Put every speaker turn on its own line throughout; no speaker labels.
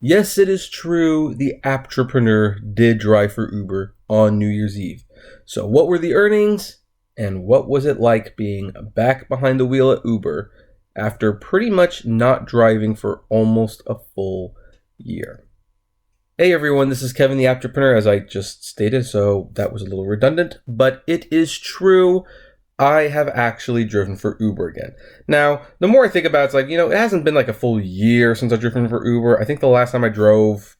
Yes, it is true. The Apptrepreneur did drive for Uber on New Year's Eve. So, what were the earnings, and what was it like being back behind the wheel at Uber after pretty much not driving for almost a full year? Hey everyone, this is Kevin the Apptrepreneur, as I just stated, so that was a little redundant, but it is true. I have actually driven for Uber again. Now, the more I think about it, it's like, it hasn't been like a full year since I've driven for Uber. I think the last time I drove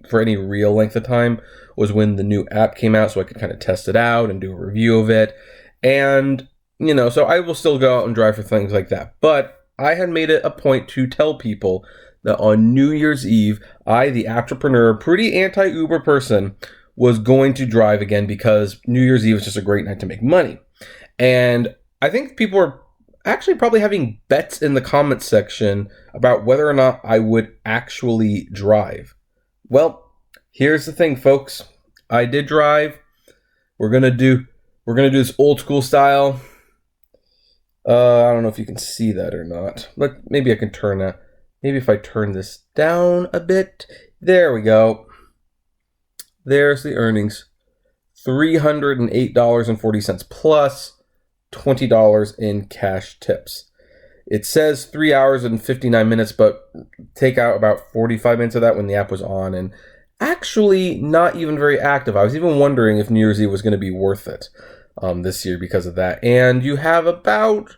for any real length of time was when the new app came out, so I could kind of test it out and do a review of it. And, so I will still go out and drive for things like that. But I had made it a point to tell people that on New Year's Eve, I, the Apptrepreneur, pretty anti-Uber person, was going to drive again because New Year's Eve is just a great night to make money. And I think people are actually probably having bets in the comments section about whether or not I would actually drive. Well, here's the thing, folks. I did drive. We're gonna do this old school style. I don't know if you can see that or not, but maybe I can turn that. Maybe if I turn this down a bit. There we go. There's the earnings. $308.40 plus $20 in cash tips. It says 3 hours and 59 minutes, but take out about 45 minutes of that when the app was on, and actually not even very active. I was even wondering if New Year's Eve was going to be worth it this year because of that. And you have about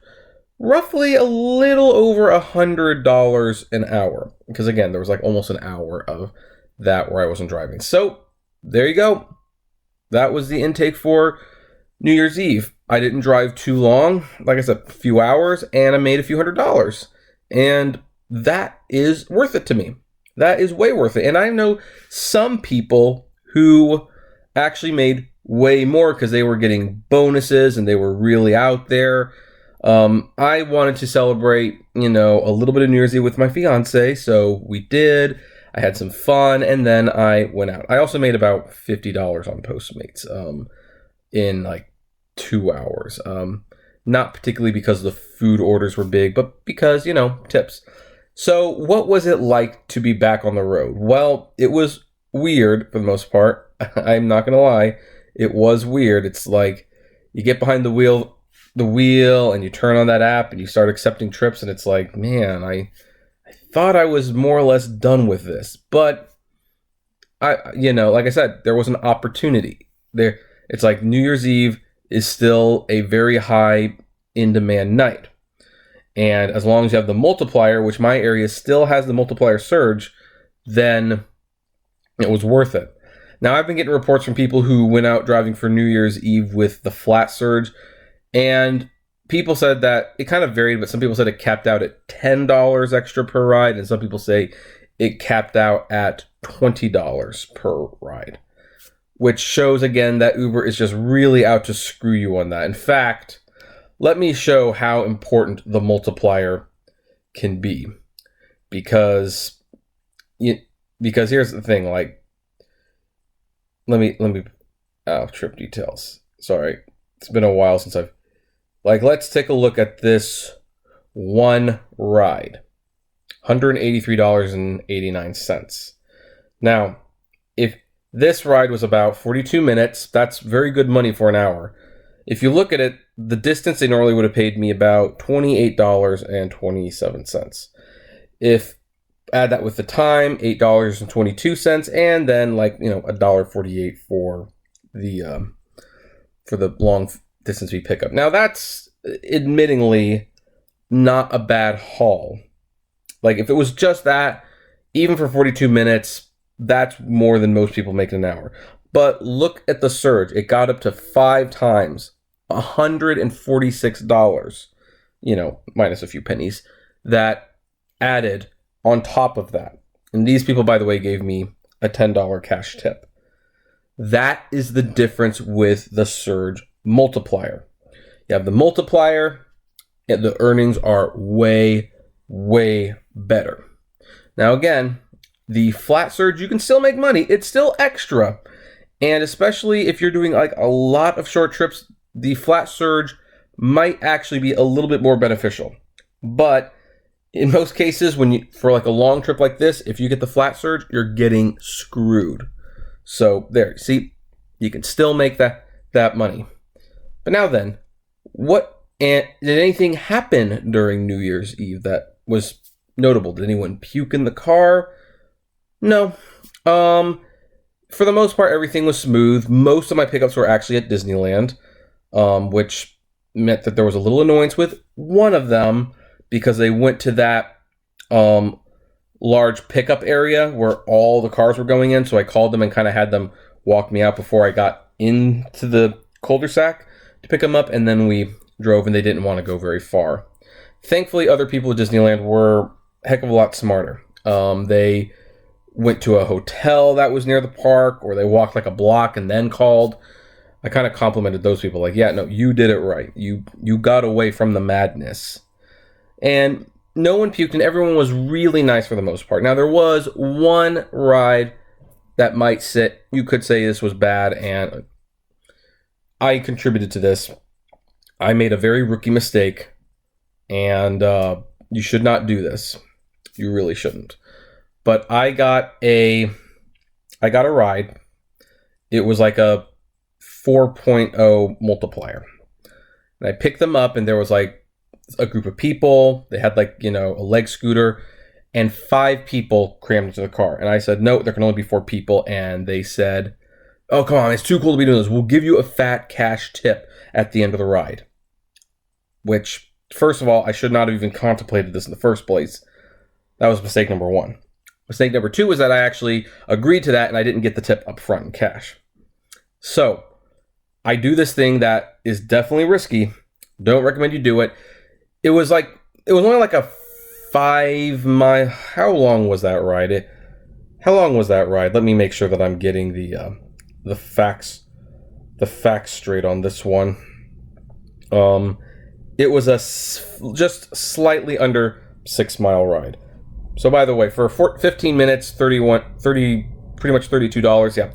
roughly a little over $100 an hour, because again, there was like almost an hour of that where I wasn't driving. So there you go. That was the intake for New Year's Eve. I didn't drive too long, like I said, a few hours, and I made a few $100s. And that is worth it to me. That is way worth it. And I know some people who actually made way more because they were getting bonuses and they were really out there. I wanted to celebrate, a little bit of New Year's Eve with my fiance, so we did. I had some fun, and then I went out. I also made about $50 on Postmates in like 2 hours. Not particularly because the food orders were big, but because, tips. So what was it like to be back on the road? Well, it was weird for the most part. I'm not going to lie. It was weird. It's like you get behind the wheel and you turn on that app and you start accepting trips, and it's like, man, I thought I was more or less done with this, but like I said, there was an opportunity there. It's like New Year's Eve is still a very high in demand night. And as long as you have the multiplier, which my area still has the multiplier surge, then it was worth it. Now, I've been getting reports from people who went out driving for New Year's Eve with the flat surge, and people said that it kind of varied, but some people said it capped out at $10 extra per ride, and some people say it capped out at $20 per ride, which shows again that Uber is just really out to screw you on that. In fact, let me show how important the multiplier can be, because here's the thing, like, let me trip details. Sorry, it's been a while since let's take a look at this one ride. $183.89. Now, if this ride was about 42 minutes, that's very good money for an hour. If you look at it, the distance they normally would have paid me about $28.27. If add that with the time, $8.22, and then $1.48 for the long distance we pick up. Now, that's admittingly not a bad haul. Like, if it was just that, even for 42 minutes, that's more than most people make in an hour. But look at the surge. It got up to 5 times, $146, minus a few pennies, that added on top of that. And these people, by the way, gave me a $10 cash tip. That is the difference with the surge multiplier. You have the multiplier, and the earnings are way, way better. Now, again, the flat surge, you can still make money. It's still extra. And especially if you're doing like a lot of short trips, the flat surge might actually be a little bit more beneficial. But In most cases, for like a long trip like this, if you get the flat surge, you're getting screwed. So there, see, you can still make that money. But now then, did anything happen during New Year's Eve that was notable? Did anyone puke in the car? No. For the most part, everything was smooth. Most of my pickups were actually at Disneyland, which meant that there was a little annoyance with one of them because they went to that large pickup area where all the cars were going in. So I called them and kind of had them walk me out before I got into the cul-de-sac to pick them up, and then we drove, and they didn't want to go very far. Thankfully, other people at Disneyland were a heck of a lot smarter. They went to a hotel that was near the park, or they walked like a block and then called. I kind of complimented those people, like, yeah, no, you did it right. You got away from the madness. And no one puked, and everyone was really nice for the most part. Now, there was one ride that you could say this was bad, and I contributed to this. I made a very rookie mistake, and you should not do this. You really shouldn't. But I got a ride. It was like a 4.0 multiplier. And I picked them up, and there was like a group of people. They had like, a leg scooter, and 5 people crammed into the car. And I said, no, there can only be 4 people. And they said, oh, come on, it's too cool to be doing this. We'll give you a fat cash tip at the end of the ride. Which, first of all, I should not have even contemplated this in the first place. That was mistake number 1. Mistake number 2 was that I actually agreed to that and I didn't get the tip up front in cash. So, I do this thing that is definitely risky. Don't recommend you do it. It was only like a 5-mile. How long was that ride? Let me make sure that I'm getting the facts straight on this one. It was just slightly under 6-mile ride. So by the way, for 15 minutes, pretty much $32. Yeah,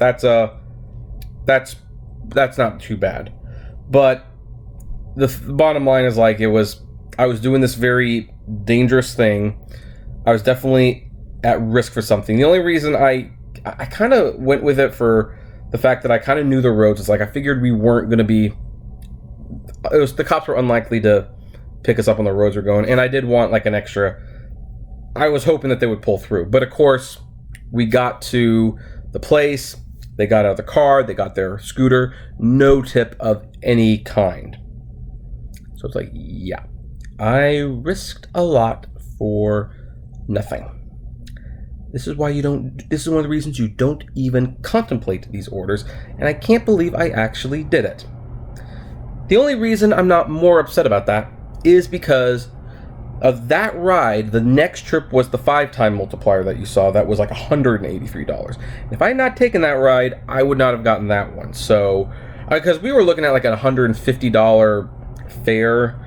that's not too bad. But the bottom line is I was doing this very dangerous thing. I was definitely at risk for something. The only reason I kind of went with it for the fact that I kind of knew the roads. It's like I figured we weren't going to be. The cops were unlikely to pick us up on the roads we're going, and I did want like an extra. I was hoping that they would pull through, but of course, we got to the place. They got out of the car. They got their scooter. No tip of any kind. So it's like, yeah, I risked a lot for nothing. This is why this is one of the reasons you don't even contemplate these orders, and I can't believe I actually did it. The only reason I'm not more upset about that is because of that ride. The next trip was the 5-time multiplier that you saw. That was like $183. If I had not taken that ride, I would not have gotten that one. So, because we were looking at like a $150 fare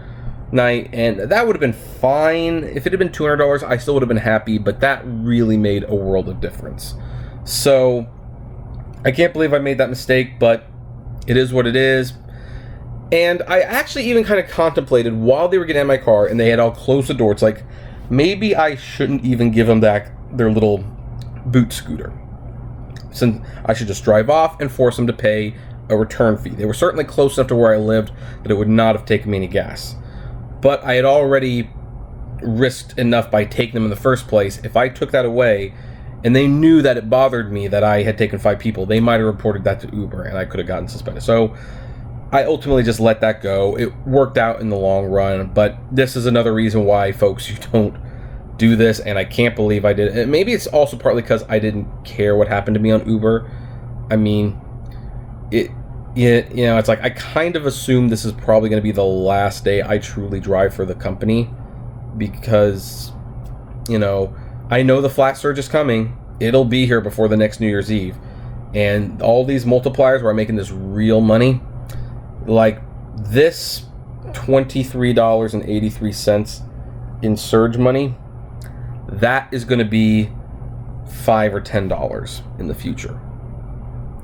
night, and that would have been fine. If it had been $200, I still would have been happy, but that really made a world of difference. So, I can't believe I made that mistake, but it is what it is. And I actually even kind of contemplated while they were getting in my car and they had all closed the door. It's like, maybe I shouldn't even give them back their little boot scooter. Since I should just drive off and force them to pay a return fee. They were certainly close enough to where I lived that it would not have taken me any gas. But I had already risked enough by taking them in the first place. If I took that away and they knew that it bothered me that I had taken 5 people, they might have reported that to Uber and I could have gotten suspended. So I ultimately just let that go. It worked out in the long run, but this is another reason why, folks, you don't do this, and I can't believe I did it. And maybe it's also partly because I didn't care what happened to me on Uber. I mean, it's like I kind of assume this is probably going to be the last day I truly drive for the company because, I know the flat surge is coming. It'll be here before the next New Year's Eve. And all these multipliers where I'm making this real money, like this $23.83 in surge money, that is going to be $5 or $10 in the future.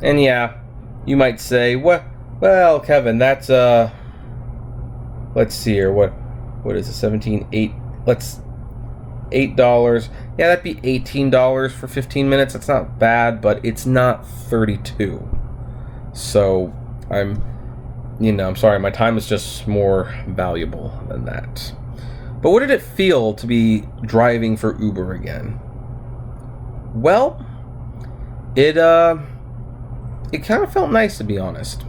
And yeah, you might say, well, Kevin, that's let's see here, what is it, 17.8? $8. Yeah, that'd be $18 for 15 minutes. That's not bad, but it's not 32. So I'm sorry, my time is just more valuable than that. But what did it feel to be driving for Uber again? Well, it kind of felt nice, to be honest.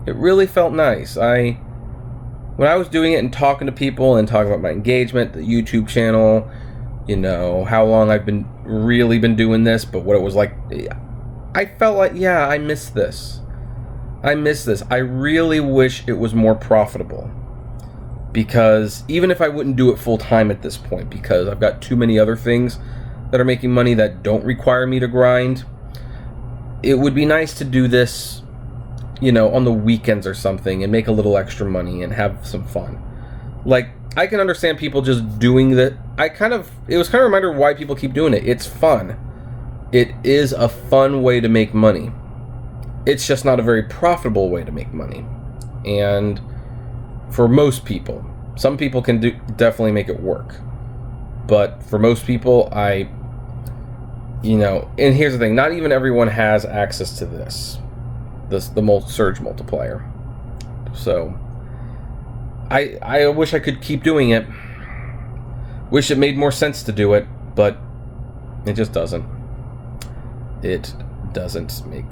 It really felt nice. When I was doing it and talking to people and talking about my engagement, the YouTube channel, how long I've been doing this, but what it was like, I felt like, yeah, I miss this. I really wish it was more profitable. Because even if I wouldn't do it full time at this point, because I've got too many other things that are making money that don't require me to grind, it would be nice to do this, on the weekends or something and make a little extra money and have some fun. Like, I can understand people just doing that. It was kind of a reminder of why people keep doing it. It's fun. It is a fun way to make money. It's just not a very profitable way to make money. And for most people, some people can definitely make it work. But for most people, and here's the thing, not even everyone has access to the surge multiplier. So I wish I could keep doing it. Wish it made more sense to do it, but it just doesn't. It doesn't make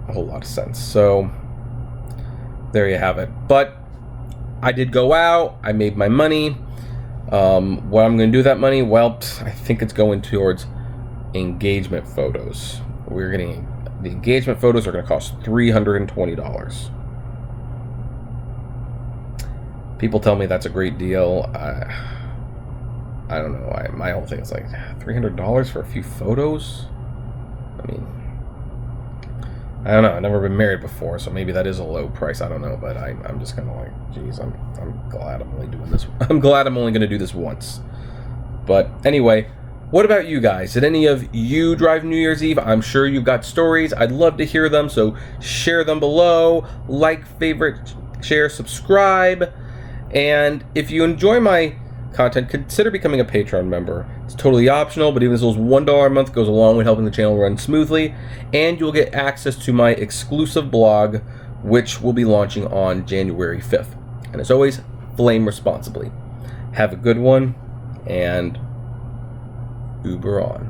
a whole lot of sense. So there you have it. But I did go out. I made my money. What I'm going to do with that money? Well, I think it's going towards engagement photos. The engagement photos are going to cost $320. People tell me that's a great deal. I don't know. My whole thing is like $300 for a few photos. I mean, I don't know. I've never been married before, so maybe that is a low price. I don't know, but I'm just kind of like, geez, I'm glad I'm only doing this. I'm glad I'm only going to do this once. But anyway, what about you guys? Did any of you drive New Year's Eve? I'm sure you've got stories. I'd love to hear them, so share them below. Like, favorite, share, subscribe. And if you enjoy my content, consider becoming a Patreon member. It's totally optional, but even as little as $1 a month goes a long way helping the channel run smoothly. And you'll get access to my exclusive blog, which will be launching on January 5th. And as always, flame responsibly. Have a good one, and Uber on.